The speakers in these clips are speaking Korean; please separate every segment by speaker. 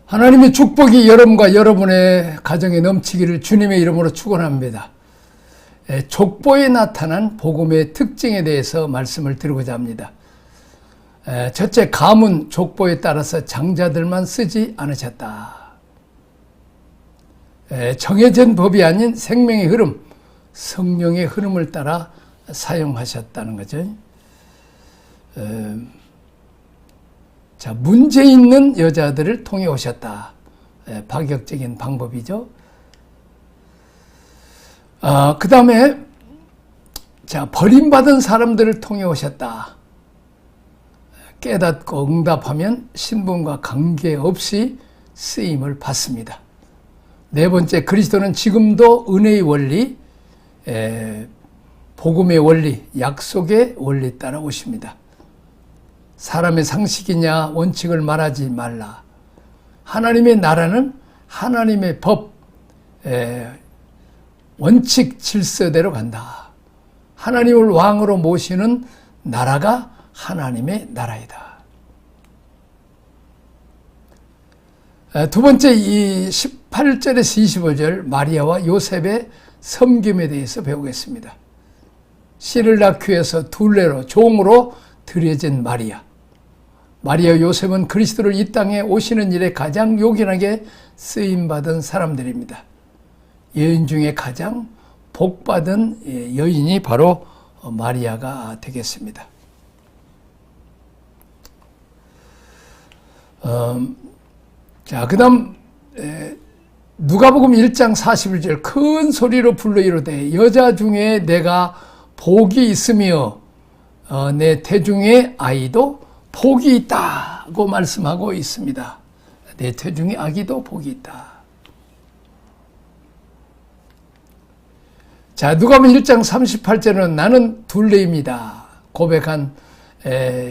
Speaker 1: 하나님의 축복이 여러분과 여러분의 가정에 넘치기를 주님의 이름으로 축원합니다. 족보에 나타난 복음의 특징에 대해서 말씀을 드리고자 합니다. 첫째, 가문 족보에 따라서 장자들만 쓰지 않으셨다. 정해진 법이 아닌 생명의 흐름, 성령의 흐름을 따라 사용하셨다는 거죠. 자, 문제 있는 여자들을 통해 오셨다. 파격적인 방법이죠. 그 다음에, 자, 버림받은 사람들을 통해 오셨다. 깨닫고 응답하면 신분과 관계없이 쓰임을 받습니다. 네 번째, 그리스도는 지금도 은혜의 원리, 복음의 원리, 약속의 원리 따라 오십니다. 사람의 상식이냐 원칙을 말하지 말라. 하나님의 나라는 하나님의 법, 원칙 질서대로 간다. 하나님을 왕으로 모시는 나라가 하나님의 나라이다. 두 번째, 이 18절에서 25절 마리아와 요셉의 섬김에 대해서 배우겠습니다. 씨를 낳기 위해서 둘레로 종으로 들여진 마리아. 마리아 요셉은 그리스도를 이 땅에 오시는 일에 가장 요긴하게 쓰임받은 사람들입니다. 여인 중에 가장 복받은 여인이 바로 마리아가 되겠습니다. 자, 그 다음 누가복음 1장 41절 큰 소리로 불러 이르되 여자 중에 내가 복이 있으며 내 태중의 아이도 복이 있다고 말씀하고 있습니다. 내 태중의 아기도 복이 있다. 자, 누가복음 1장 38절은 나는 둘레입니다 고백한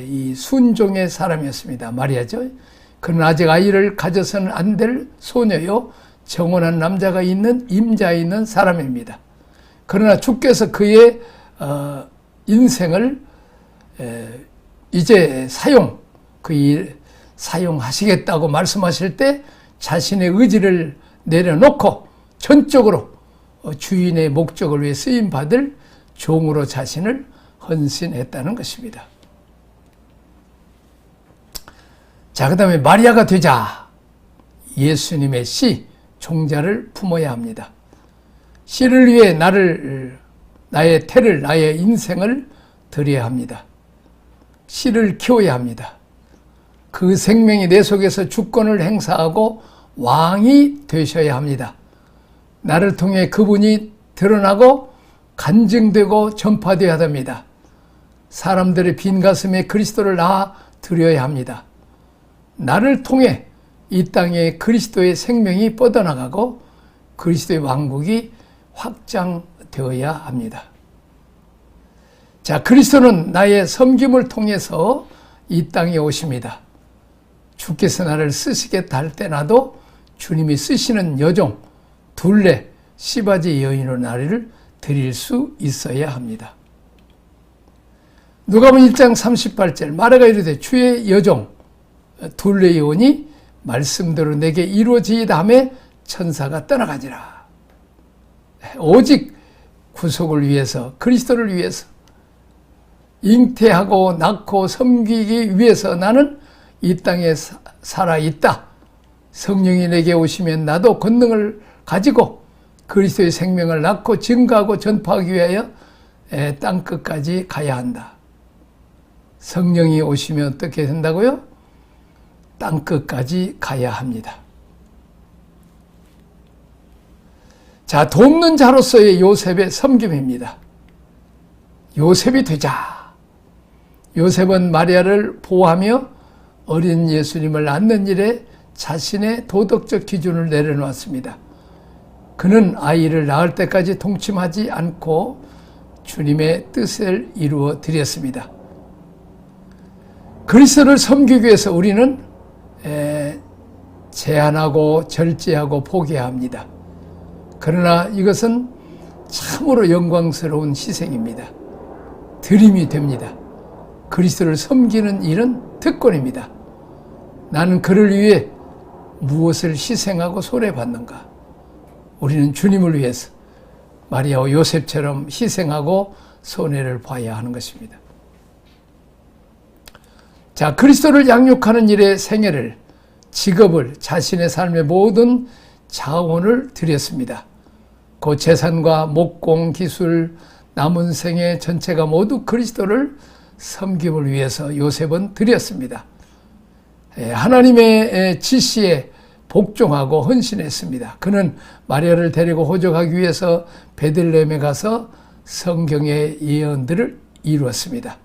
Speaker 1: 이 순종의 사람이었습니다. 마리아죠. 그는 아직 아이를 가져서는 안 될 소녀요 정혼한 남자가 있는 임자에 있는 사람입니다. 그러나 주께서 그의 인생을 이제 사용하시겠다고 말씀하실 때 자신의 의지를 내려놓고 전적으로 주인의 목적을 위해 쓰임받을 종으로 자신을 헌신했다는 것입니다. 자, 그 다음에 마리아가 되자 예수님의 씨, 종자를 품어야 합니다. 씨를 위해 나의 태를, 나의 인생을 드려야 합니다. 씨를 키워야 합니다. 그 생명이 내 속에서 주권을 행사하고 왕이 되셔야 합니다. 나를 통해 그분이 드러나고 간증되고 전파되어야 합니다. 사람들의 빈 가슴에 그리스도를 낳아 드려야 합니다. 나를 통해 이 땅에 그리스도의 생명이 뻗어나가고 그리스도의 왕국이 확장되어야 합니다. 자, 그리스도는 나의 섬김을 통해서 이 땅에 오십니다. 주께서 나를 쓰시겠다 할 때 나도 주님이 쓰시는 여종, 둘레, 씨바지 여인으로 나를 드릴 수 있어야 합니다. 누가복음 1장 38절 마리아가 이르되 주의 여종, 둘레 여인이 말씀대로 내게 이루어지이다 하매 천사가 떠나가지라. 오직 구속을 위해서, 그리스도를 위해서 잉태하고 낳고 섬기기 위해서 나는 이 땅에 살아있다. 성령이 내게 오시면 나도 권능을 가지고 그리스도의 생명을 낳고 증거하고 전파하기 위하여 땅끝까지 가야 한다. 성령이 오시면 어떻게 된다고요? 땅끝까지 가야 합니다. 자, 돕는 자로서의 요셉의 섬김입니다. 요셉이 되자. 요셉은 마리아를 보호하며 어린 예수님을 낳는 일에 자신의 도덕적 기준을 내려놓았습니다. 그는 아이를 낳을 때까지 동침하지 않고 주님의 뜻을 이루어 드렸습니다. 그리스도를 섬기기 위해서 우리는 제한하고 절제하고 포기해야 합니다. 그러나 이것은 참으로 영광스러운 희생입니다. 드림이 됩니다. 그리스도를 섬기는 일은 특권입니다. 나는 그를 위해 무엇을 희생하고 손해받는가? 우리는 주님을 위해서 마리아와 요셉처럼 희생하고 손해를 봐야 하는 것입니다. 자, 그리스도를 양육하는 일에 생애를, 직업을, 자신의 삶의 모든 자원을 드렸습니다. 그 재산과 목공, 기술, 남은 생애 전체가 모두 그리스도를 섬김을 위해서 요셉은 드렸습니다. 하나님의 지시에 복종하고 헌신했습니다. 그는 마리아를 데리고 호적하기 위해서 베들레헴에 가서 성경의 예언들을 이루었습니다.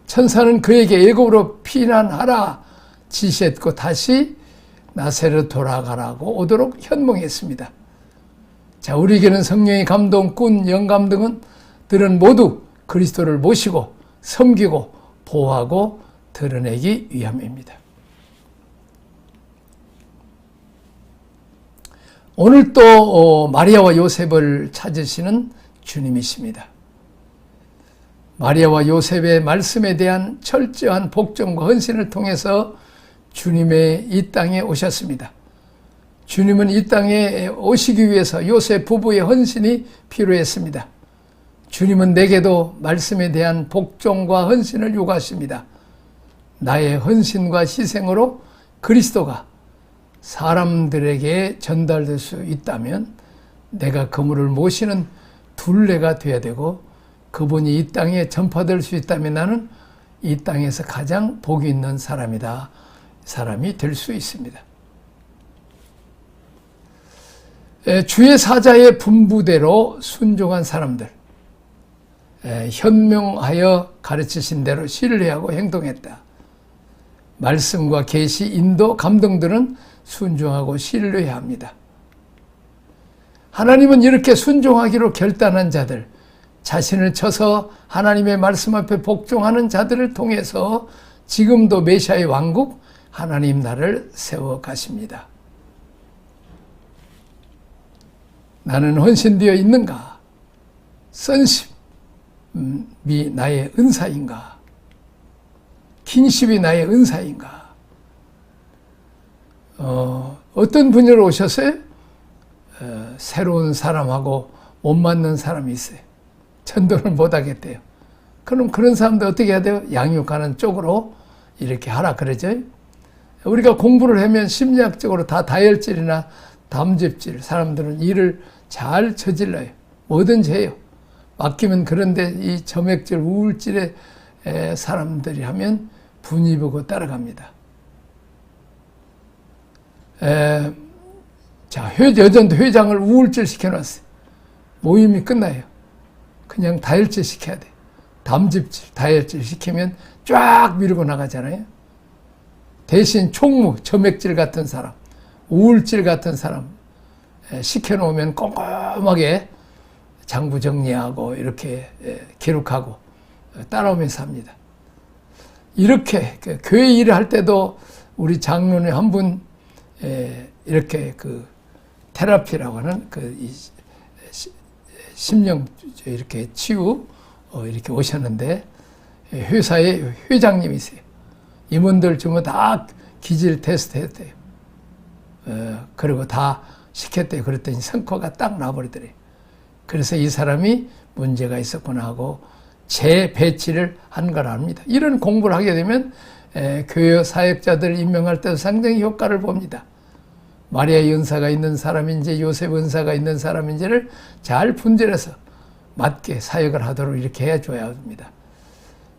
Speaker 1: 천사는 그에게 애굽으로 피난하라 지시했고 다시 나세로 돌아가라고 오도록 현몽했습니다. 자, 우리에게는 성령의 감동, 꾼, 영감 들은 모두 그리스도를 모시고 섬기고 보호하고 드러내기 위함입니다. 오늘 또 마리아와 요셉을 찾으시는 주님이십니다. 마리아와 요셉의 말씀에 대한 철저한 복종과 헌신을 통해서 주님의 이 땅에 오셨습니다. 주님은 이 땅에 오시기 위해서 요셉 부부의 헌신이 필요했습니다. 주님은 내게도 말씀에 대한 복종과 헌신을 요구하십니다. 나의 헌신과 희생으로 그리스도가 사람들에게 전달될 수 있다면 내가 그물을 모시는 둘레가 되어야 되고, 그분이 이 땅에 전파될 수 있다면 나는 이 땅에서 가장 복이 있는 사람이 될 수 있습니다. 주의 사자의 분부대로 순종한 사람들, 현명하여 가르치신 대로 신뢰하고 행동했다. 말씀과 계시, 인도, 감동들은 순종하고 신뢰해야 합니다. 하나님은 이렇게 순종하기로 결단한 자들, 자신을 쳐서 하나님의 말씀 앞에 복종하는 자들을 통해서 지금도 메시아의 왕국, 하나님 나라를 세워가십니다. 나는 헌신되어 있는가? 선심이 나의 은사인가? 긴십이 나의 은사인가? 어떤 분야로 오셨어요? 새로운 사람하고 못 맞는 사람이 있어요. 전도를 못 하겠대요. 그럼 그런 사람들 어떻게 해야 돼요? 양육하는 쪽으로 이렇게 하라 그러죠. 우리가 공부를 하면 심리학적으로 다 다혈질이나 담즙질, 사람들은 일을 잘 저질러요. 뭐든지 해요. 맡기면. 그런데 이 점액질, 우울질의 사람들이 하면 분이 보고 따라갑니다. 자, 여전도 회장을 우울질 시켜놨어요. 모임이 끝나요. 그냥 다혈질 시켜야 돼. 담즙질, 다혈질 시키면 쫙 밀고 나가잖아요. 대신 총무, 점액질 같은 사람, 우울질 같은 사람 시켜놓으면 꼼꼼하게 장부 정리하고 이렇게 기록하고 따라오면서 합니다. 이렇게 교회 일을 할 때도 우리 장로님 한 분 이렇게 그 테라피라고 하는 그 심령 이렇게 치유 이렇게 오셨는데, 회사에 회장님이세요. 임원들 전부 다 기질 테스트 했대요. 그리고 다 시켰대요. 그랬더니 성과가 딱 나버리더래요. 그래서 이 사람이 문제가 있었구나 하고 재배치를 한 거랍니다. 이런 공부를 하게 되면 교회 사역자들을 임명할 때도 상당히 효과를 봅니다. 마리아의 은사가 있는 사람인지 요셉 은사가 있는 사람인지를 잘 분별해서 맞게 사역을 하도록 이렇게 해줘야 합니다.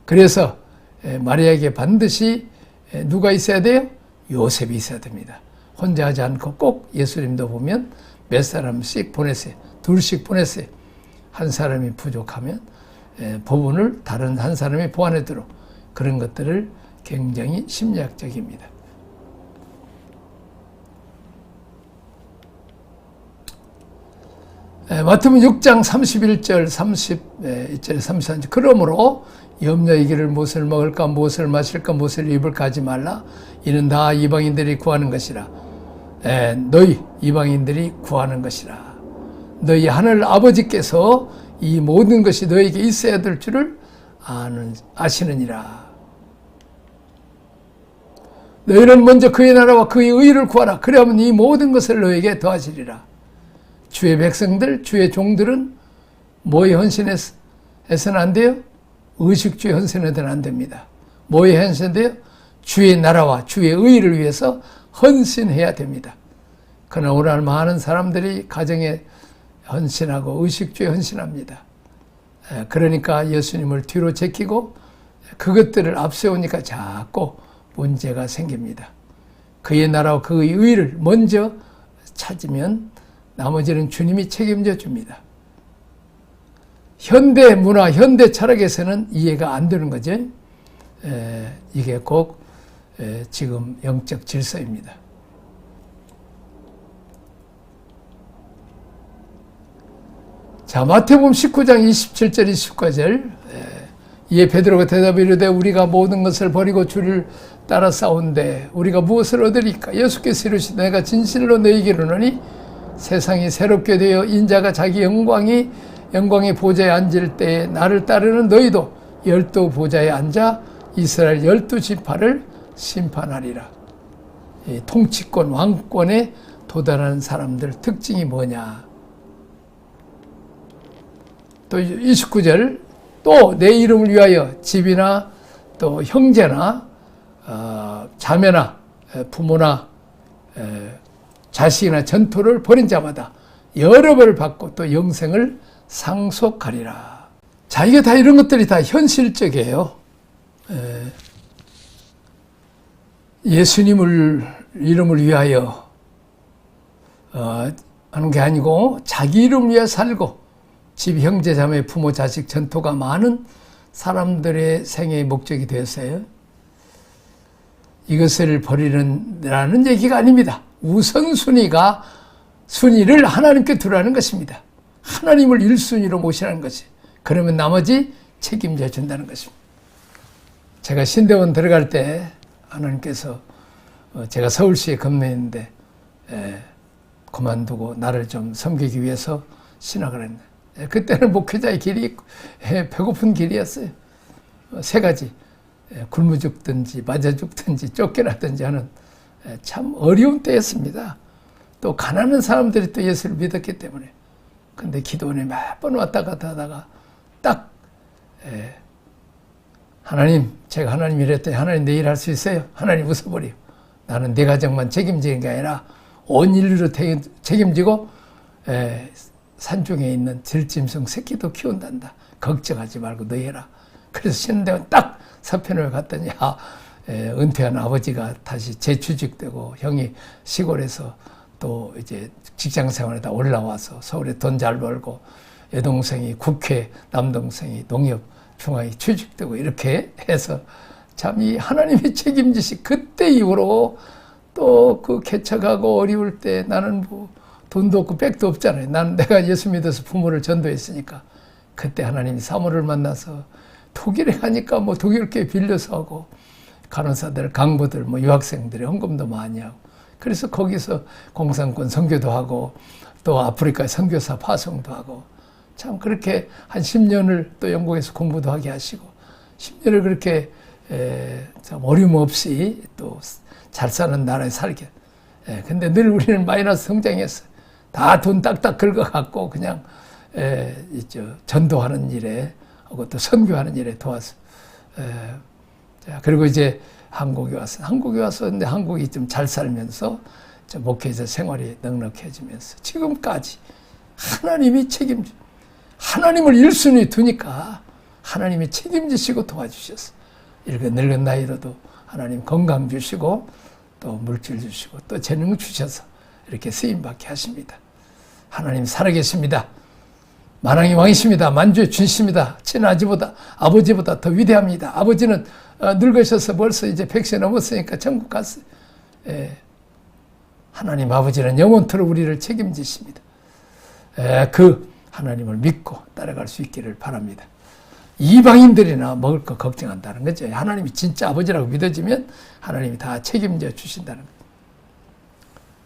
Speaker 1: 그래서 마리아에게 반드시 누가 있어야 돼요? 요셉이 있어야 됩니다. 혼자 하지 않고 꼭 예수님도 보면 몇 사람씩 보냈어요. 둘씩 보냈어요. 한 사람이 부족하면 부분을 다른 한 사람이 보완하도록, 그런 것들을 굉장히 심리학적입니다. 마태복음 6장 31절, 32절, 33절. 그러므로 염려의 길을 무엇을 먹을까, 무엇을 마실까, 무엇을 입을까 하지 말라. 이는 다 이방인들이 구하는 것이라. 너희 이방인들이 구하는 것이라. 너희 하늘 아버지께서 이 모든 것이 너에게 있어야 될 줄을 아시느니라. 너희는 먼저 그의 나라와 그의 의를 구하라. 그러면 이 모든 것을 너에게 더하시리라. 주의 백성들, 주의 종들은 뭐에 헌신해서는 안 돼요? 의식주의 헌신해서는 안 됩니다. 뭐에 헌신돼요? 주의 나라와 주의 의를 위해서 헌신해야 됩니다. 그러나 오늘 많은 사람들이 가정에 헌신하고 의식주에 헌신합니다. 그러니까 예수님을 뒤로 제키고 그것들을 앞세우니까 자꾸 문제가 생깁니다. 그의 나라와 그의 의를 먼저 찾으면 나머지는 주님이 책임져 줍니다. 현대 문화, 현대 철학에서는 이해가 안 되는 거죠. 이게 꼭 지금 영적 질서입니다. 자, 마태복음 19장 27절 29절. 이에 베드로가 대답하여 이르되 우리가 모든 것을 버리고 주를 따라 싸운데 우리가 무엇을 얻으리까? 예수께서 이르시되 내가 진실로 너희에게 이르노니 세상이 새롭게 되어 인자가 자기 영광의 보좌에 앉을 때에 나를 따르는 너희도 12 보좌에 앉아 이스라엘 12지파를 심판하리라. 이 통치권, 왕권에 도달하는 사람들 특징이 뭐냐? 또 29절 또 내 이름을 위하여 집이나 또 형제나 자매나 부모나 자식이나 전토를 벌인 자마다 여러 벌을 받고 또 영생을 상속하리라. 자, 이게 다 이런 것들이 다 현실적이에요. 예수님을 이름을 위하여 하는 게 아니고 자기 이름을 위해 살고 집, 형제, 자매, 부모, 자식, 전토가 많은 사람들의 생애의 목적이 되었어요. 이것을 버리라는 얘기가 아닙니다. 우선순위를 하나님께 두라는 것입니다. 하나님을 1순위로 모시라는 것이. 그러면 나머지 책임져 준다는 것입니다. 제가 신대원 들어갈 때 하나님께서 제가 서울시에 근무했는데 그만두고 나를 좀 섬기기 위해서 신학을 했네. 그때는 목회자의 길이 배고픈 길이었어요. 세 가지. 굶어 죽든지 맞아 죽든지 쫓겨나든지 하는 참 어려운 때였습니다. 또 가난한 사람들이 또 예수를 믿었기 때문에. 근데 기도원에 몇 번 왔다 갔다 하다가 딱 하나님, 제가 하나님 이랬더니 하나님 내 일 할 수 있어요? 하나님 웃어버려. 나는 내 가정만 책임지는 게 아니라 온 인류를 책임지고 산중에 있는 들짐승 새끼도 키운단다. 걱정하지 말고 너 해라. 그래서 신대원 딱 서편을 갔더니 은퇴한 아버지가 다시 재취직되고 형이 시골에서 또 이제 직장 생활에다 올라와서 서울에 돈 잘 벌고 여동생이 국회, 남동생이 농협 중앙에 취직되고 이렇게 해서 참 이 하나님이 책임지시 그때 이후로 또 그 개척하고 어려울 때 나는 뭐 돈도 없고 백도 없잖아요. 나는 내가 예수 믿어서 부모를 전도했으니까 그때 하나님이 사모를 만나서 독일에 가니까 뭐 독일께 빌려서 하고 간호사들, 강부들, 뭐 유학생들의 헌금도 많이 하고 그래서 거기서 공산권 선교도 하고 또 아프리카 선교사 파송도 하고 참 그렇게 한 10년을 또 영국에서 공부도 하게 하시고 10년을 그렇게 참 어려움 없이 또 잘 사는 나라에 살게. 근데 늘 우리는 마이너스 성장했어요. 다 돈 딱딱 긁어갖고 그냥 전도하는 일에 하고 또 선교하는 일에 도와서. 그리고 이제 한국에 와서 근데 한국이 좀 잘 살면서 목회자 생활이 넉넉해지면서 지금까지 하나님이 하나님을 1순위 두니까 하나님이 책임지시고 도와주셨어. 이렇게 늙은 나이로도 하나님 건강 주시고 또 물질 주시고 또 재능 주셔서 이렇게 쓰임받게 하십니다. 하나님 살아계십니다. 만왕의 왕이십니다. 만주의 주십니다. 아버지보다 더 위대합니다. 아버지는 늙으셔서 벌써 이제 100세 넘었으니까 천국 갔어요. 하나님 아버지는 영원토록 우리를 책임지십니다. 그 하나님을 믿고 따라갈 수 있기를 바랍니다. 이방인들이나 먹을 거 걱정한다는 거죠. 하나님이 진짜 아버지라고 믿어지면 하나님이 다 책임져 주신다는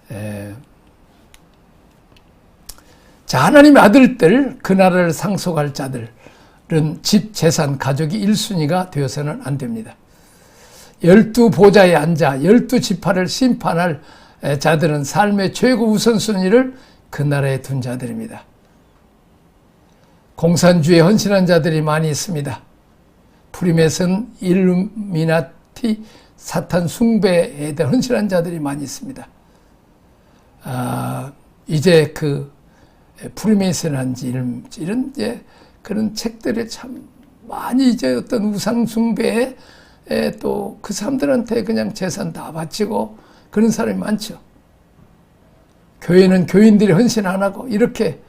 Speaker 1: 거예요. 자, 하나님의 아들들, 그 나라를 상속할 자들은 집, 재산, 가족이 1순위가 되어서는 안 됩니다. 12 보좌에 앉아 12지파를 심판할 자들은 삶의 최고 우선순위를 그 나라에 둔 자들입니다. 공산주의에 헌신한 자들이 많이 있습니다. 프리메슨, 일루미나티, 사탄 숭배에 대해 헌신한 자들이 많이 있습니다. 이제 그 프리메이슨한지 이런 이제 그런 책들에 참 많이 이제 어떤 우상 숭배에 또 그 사람들한테 그냥 재산 다 바치고 그런 사람이 많죠. 교회는 교인들이 헌신 안 하고 이렇게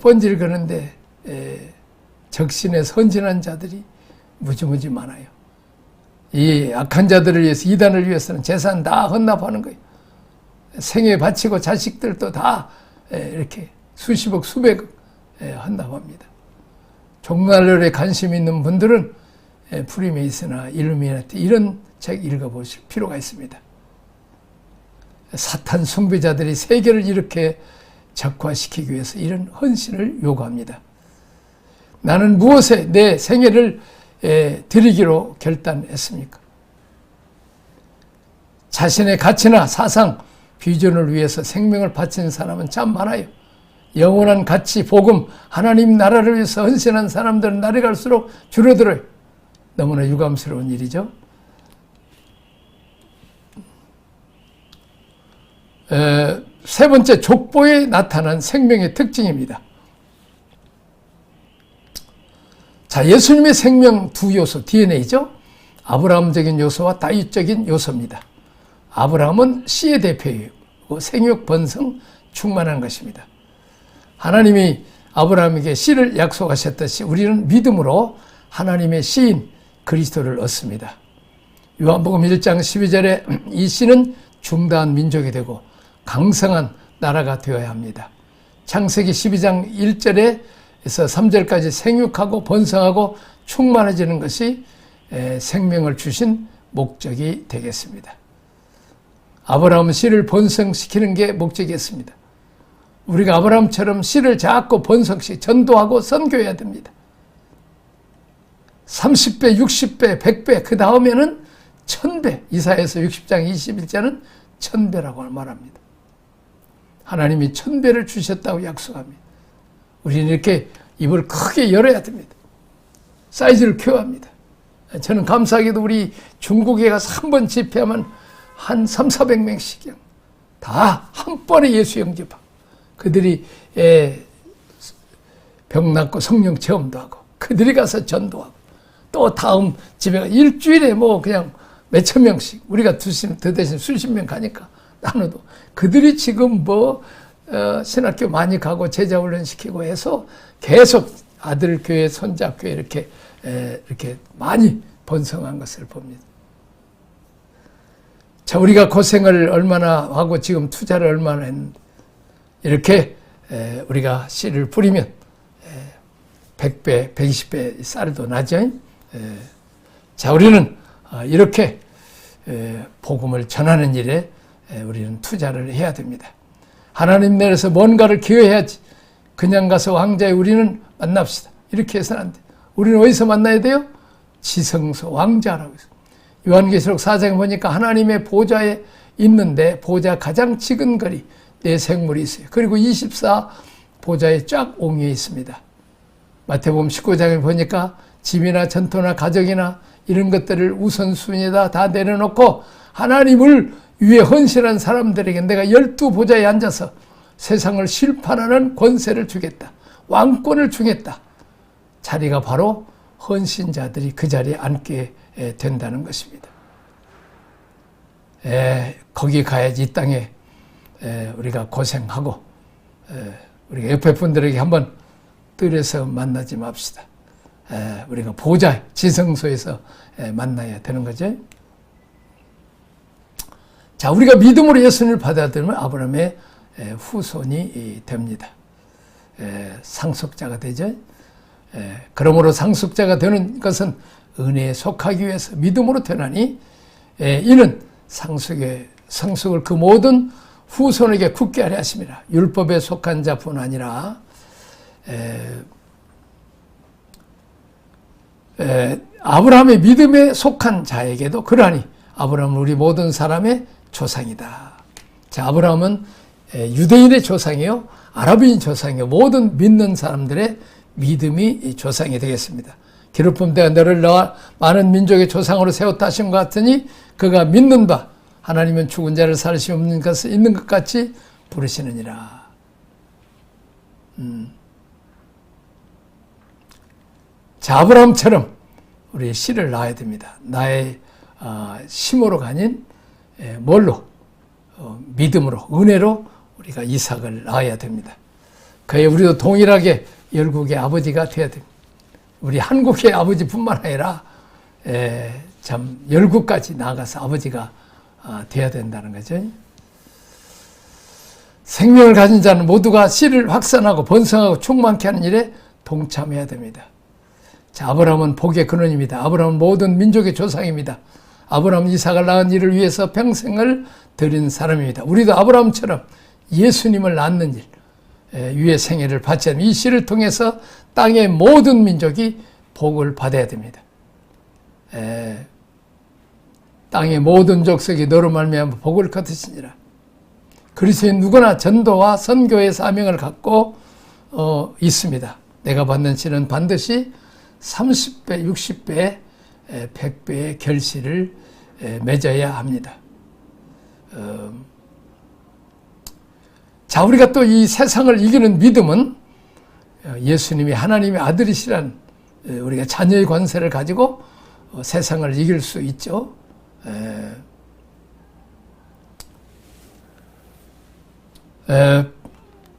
Speaker 1: 번질 거는데 적신에서 헌신한 자들이 무지무지 많아요. 이 악한 자들을 위해서, 이단을 위해서는 재산 다 헌납하는 거예요. 생애 바치고 자식들도 다 이렇게 수십억 수백억 헌납합니다. 종말론에 관심 있는 분들은 프리메이슨이나 일루미나티 이런 책 읽어보실 필요가 있습니다. 사탄 숭배자들이 세계를 이렇게 적화시키기 위해서 이런 헌신을 요구합니다. 나는 무엇에 내 생애를 드리기로 결단했습니까? 자신의 가치나 사상, 비전을 위해서 생명을 바친 사람은 참 많아요. 영원한 가치, 복음, 하나님 나라를 위해서 헌신한 사람들은 날이 갈수록 줄어들어요. 너무나 유감스러운 일이죠. 세 번째, 족보에 나타난 생명의 특징입니다. 자, 예수님의 생명 두 요소, DNA죠. 아브라함적인 요소와 다윗적인 요소입니다. 아브라함은 씨의 대표이고 생육, 번성, 충만한 것입니다. 하나님이 아브라함에게 씨를 약속하셨듯이 우리는 믿음으로 하나님의 씨인 그리스도를 얻습니다. 요한복음 1장 12절에 이 씨는 중다한 민족이 되고 강성한 나라가 되어야 합니다. 창세기 12장 1절에서 3절까지 생육하고 번성하고 충만해지는 것이 생명을 주신 목적이 되겠습니다. 아브라함은 씨를 번성시키는 게 목적이었습니다. 우리가 아브라함처럼 씨를 자꾸 번성시 전도하고 선교해야 됩니다. 30배, 60배, 100배, 그 다음에는 1000배, 이사야서 60장 21절은 1000배라고 말합니다. 하나님이 1000배를 주셨다고 약속합니다. 우리는 이렇게 입을 크게 열어야 됩니다. 사이즈를 키워합니다. 저는 감사하게도 우리 중국에 가서 한 번 집회하면 한 300~400명씩 다 한 번에 예수 영접하고 그들이 병 낫고 성령 체험도 하고 그들이 가서 전도하고 또 다음 집에 일주일에 뭐 그냥 몇천 명씩 우리가 더 대신 수십 명 가니까 나눠도 그들이 지금 뭐 신학교 많이 가고 제자 훈련 시키고 해서 계속 아들 교회, 손자 교회 이렇게 많이 번성한 것을 봅니다. 자, 우리가 고생을 얼마나 하고 지금 투자를 얼마나 했는데 이렇게 우리가 씨를 뿌리면 100배, 120배 쌀도 나죠. 자, 우리는 이렇게 복음을 전하는 일에 우리는 투자를 해야 됩니다. 하나님 나라에서 뭔가를 기여해야지. 그냥 가서 왕자에 우리는 만납시다. 이렇게 해서는 안 돼. 우리는 어디서 만나야 돼요? 지성소 왕자라고 했어요. 요한계시록 4장에 보니까 하나님의 보좌에 있는데 보좌 가장 지근거리 네 생물이 있어요. 그리고 24 보좌에 쫙 옹여 있습니다. 마태복음 19장에 보니까 집이나 전토나 가정이나 이런 것들을 우선순위에다 다 내려놓고 하나님을 위해 헌신한 사람들에게 내가 12보좌에 앉아서 세상을 심판하는 권세를 주겠다. 왕권을 주겠다. 자리가 바로 헌신자들이 그 자리에 앉게 된다는 것입니다. 거기 가야지 이 땅에 우리가 고생하고 우리가 옆에 분들에게 한번 뜰에서 만나지 맙시다. 우리가 보좌 지성소에서 만나야 되는 거죠. 자, 우리가 믿음으로 예수님을 받아들이면 아브라함의 후손이 됩니다. 상속자가 되죠. 그러므로 상속자가 되는 것은 은혜에 속하기 위해서 믿음으로 되나니 이는 상속을 그 모든 후손에게 굳게 하려 하심이라. 율법에 속한 자뿐 아니라 아브라함의 믿음에 속한 자에게도 그러하니 아브라함은 우리 모든 사람의 조상이다. 자, 아브라함은 유대인의 조상이요, 아랍인 조상이요, 모든 믿는 사람들의 믿음이 조상이 되겠습니다. 기름품 때가 너를 많은 민족의 조상으로 세웠다 하신 것 같으니 그가 믿는 바 하나님은 죽은 자를 살리시 없는 것을 있는 것 같이 부르시느니라. 자, 아브라함처럼 우리 씨를 낳아야 됩니다. 나의 심으로가 아닌 뭘로? 믿음으로, 은혜로 우리가 이삭을 낳아야 됩니다. 그에 우리도 동일하게 열국의 아버지가 되어야 됩니다. 우리 한국의 아버지뿐만 아니라 참 열국까지 나아가서 아버지가 되어야 된다는 거죠. 생명을 가진 자는 모두가 씨를 확산하고 번성하고 충만케 하는 일에 동참해야 됩니다. 자, 아브라함은 복의 근원입니다. 아브라함은 모든 민족의 조상입니다. 아브라함은 이삭을 낳은 일을 위해서 평생을 드린 사람입니다. 우리도 아브라함처럼 예수님을 낳는 일, 위의 생애를 바쳐야 합니다. 이 씨를 통해서 땅의 모든 민족이 복을 받아야 됩니다. 땅의 모든 족속이 너로 말미암아 복을 거두시니라. 그리스도인 누구나 전도와 선교의 사명을 갖고 있습니다. 내가 받는 씨는 반드시 30배, 60배, 100배의 결실을 맺어야 합니다. 자, 우리가 또 이 세상을 이기는 믿음은 예수님이 하나님의 아들이시란 우리가 자녀의 권세를 가지고 세상을 이길 수 있죠.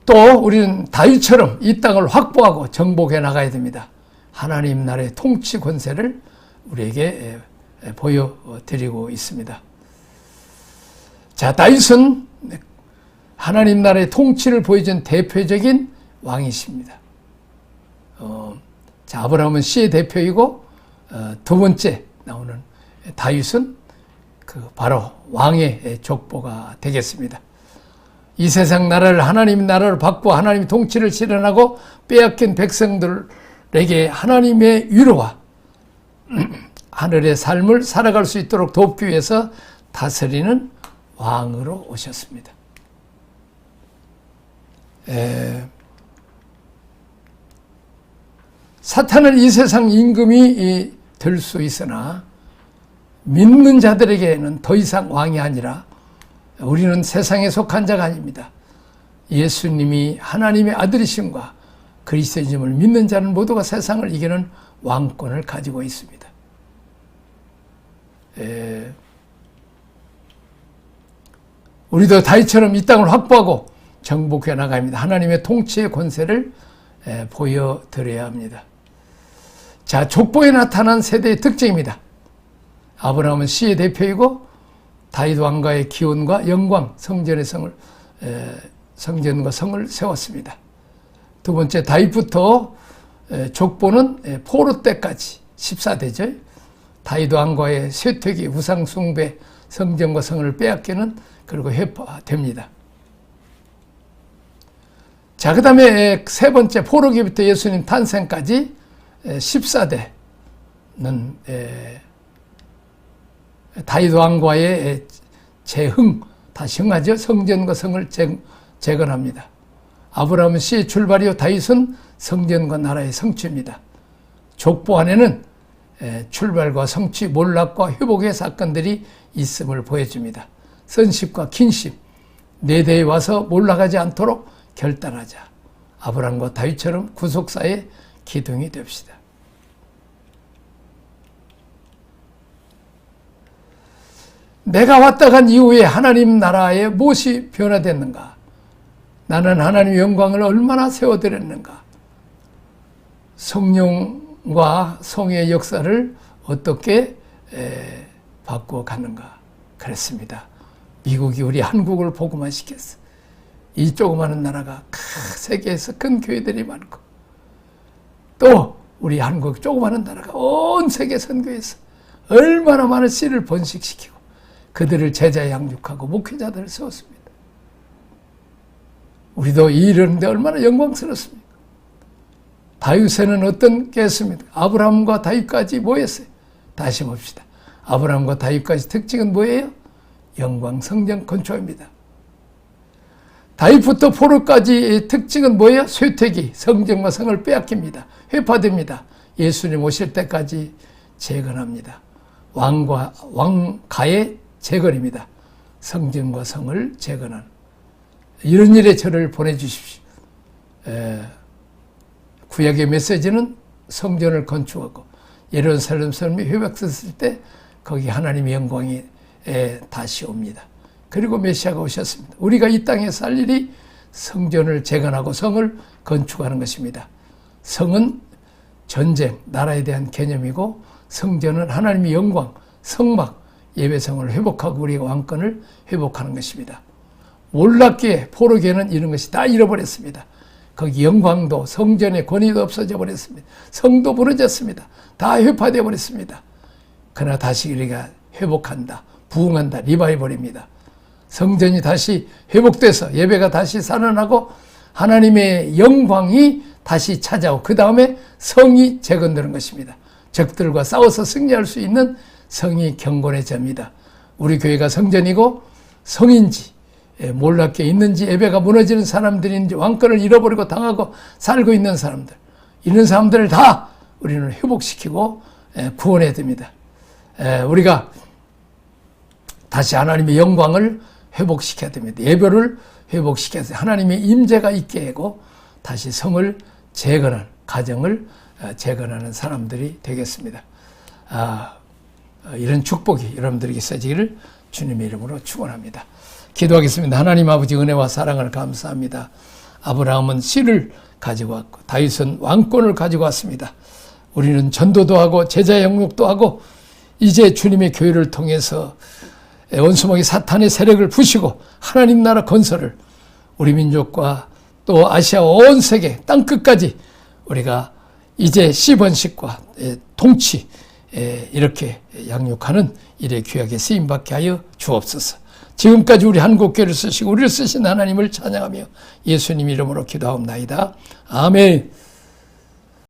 Speaker 1: 또 우리는 다윗처럼 이 땅을 확보하고 정복해 나가야 됩니다. 하나님 나라의 통치 권세를 우리에게 보여드리고 있습니다. 자, 다윗은 하나님 나라의 통치를 보여준 대표적인 왕이십니다. 자, 아브라함은 씨의 대표이고 두 번째 나오는 다윗은 바로 왕의 족보가 되겠습니다. 이 세상 나라를 하나님 나라를 받고 하나님의 통치를 실현하고 빼앗긴 백성들에게 하나님의 위로와 하늘의 삶을 살아갈 수 있도록 돕기 위해서 다스리는 왕으로 오셨습니다. 사탄은 이 세상 임금이 될 수 있으나 믿는 자들에게는 더 이상 왕이 아니라 우리는 세상에 속한 자가 아닙니다. 예수님이 하나님의 아들이심과 그리스도인임을 믿는 자는 모두가 세상을 이기는 왕권을 가지고 있습니다. 우리도 다윗처럼 이 땅을 확보하고 정복해 나갑니다. 하나님의 통치의 권세를 보여드려야 합니다. 자, 족보에 나타난 세대의 특징입니다. 아브라함은 씨의 대표이고 다윗 왕가의 기원과 영광, 성전과 성을 세웠습니다. 두 번째, 다윗부터 족보는 포로 때까지 14대죠. 다윗 왕과의 쇠퇴기, 우상 숭배, 성전과 성을 빼앗기는 그리고 회파됩니다. 자, 그 다음에 세 번째, 포로기부터 예수님 탄생까지 14대는 다윗 왕과의 재흥, 다시 흥하죠. 성전과 성을 재건합니다. 아브라함은 씨의 출발이요, 다윗은 성전과 나라의 성취입니다. 족보 안에는 출발과 성취, 몰락과 회복의 사건들이 있음을 보여줍니다. 선십과 킨십, 네 대에 와서 몰락하지 않도록 결단하자. 아브라함과 다윗처럼 구속사의 기둥이 됩시다. 내가 왔다 간 이후에 하나님 나라에 무엇이 변화됐는가? 나는 하나님의 영광을 얼마나 세워드렸는가? 성령과 성의 역사를 어떻게 바꿔가는가? 그랬습니다. 미국이 우리 한국을 복음화 시켰어. 이 조그마한 나라가 세계에서 큰 교회들이 많고 또 우리 한국 조그마한 나라가 온 세계 선교에서 얼마나 많은 씨를 번식시키고 그들을 제자 양육하고 목회자들을 세웠습니다. 우리도 이 일하는데 얼마나 영광스럽습니까? 다윗에는 어떤 게 했습니까? 아브라함과 다윗까지 뭐 했어요? 다시 봅시다. 아브라함과 다윗까지 특징은 뭐예요? 영광 성전 건축입니다. 다윗부터 포로까지의 특징은 뭐예요? 쇠퇴기, 성전과 성을 빼앗깁니다. 회파됩니다. 예수님 오실 때까지 재건합니다. 왕가의 재건입니다. 성전과 성을 재건하는 이런 일에 저를 보내주십시오. 구약의 메시지는 성전을 건축하고 예루살렘 성이 회복됐을 때 거기 하나님의 영광이 다시 옵니다. 그리고 메시아가 오셨습니다. 우리가 이 땅에 살 일이 성전을 재건하고 성을 건축하는 것입니다. 성은 전쟁, 나라에 대한 개념이고 성전은 하나님의 영광, 성막, 예배성을 회복하고 우리가 왕권을 회복하는 것입니다. 몰랐기에 포로계는 이런 것이 다 잃어버렸습니다. 거기 영광도 성전의 권위도 없어져 버렸습니다. 성도 무너졌습니다. 다 회파되어 버렸습니다. 그러나 다시 우리가 회복한다, 부흥한다, 리바이벌입니다. 성전이 다시 회복돼서 예배가 다시 살아나고 하나님의 영광이 다시 찾아오고 그 다음에 성이 재건되는 것입니다. 적들과 싸워서 승리할 수 있는 성이 경건해집니다. 우리 교회가 성전이고 성인지 몰랐게 있는지 예배가 무너지는 사람들인지 왕권을 잃어버리고 당하고 살고 있는 사람들 이런 사람들을 다 우리는 회복시키고 구원해야 됩니다. 우리가 다시 하나님의 영광을 회복시켜야 됩니다. 예배를 회복시켜서 하나님의 임재가 있게 하고 다시 성을 재건하는 가정을 재건하는 사람들이 되겠습니다. 이런 축복이 여러분들에게 있어지기를 주님의 이름으로 축원합니다. 기도하겠습니다. 하나님 아버지 은혜와 사랑을 감사합니다. 아브라함은 씨를 가지고 왔고 다윗은 왕권을 가지고 왔습니다. 우리는 전도도 하고 제자 영육도 하고 이제 주님의 교회를 통해서 원수마귀 사탄의 세력을 부시고 하나님 나라 건설을 우리 민족과 또 아시아 온 세계 땅끝까지 우리가 이제 시번식과 통치 이렇게 양육하는 일에 귀하게 쓰임받게 하여 주옵소서. 지금까지 우리 한국교회를 쓰시고 우리를 쓰신 하나님을 찬양하며 예수님 이름으로 기도하옵나이다. 아멘.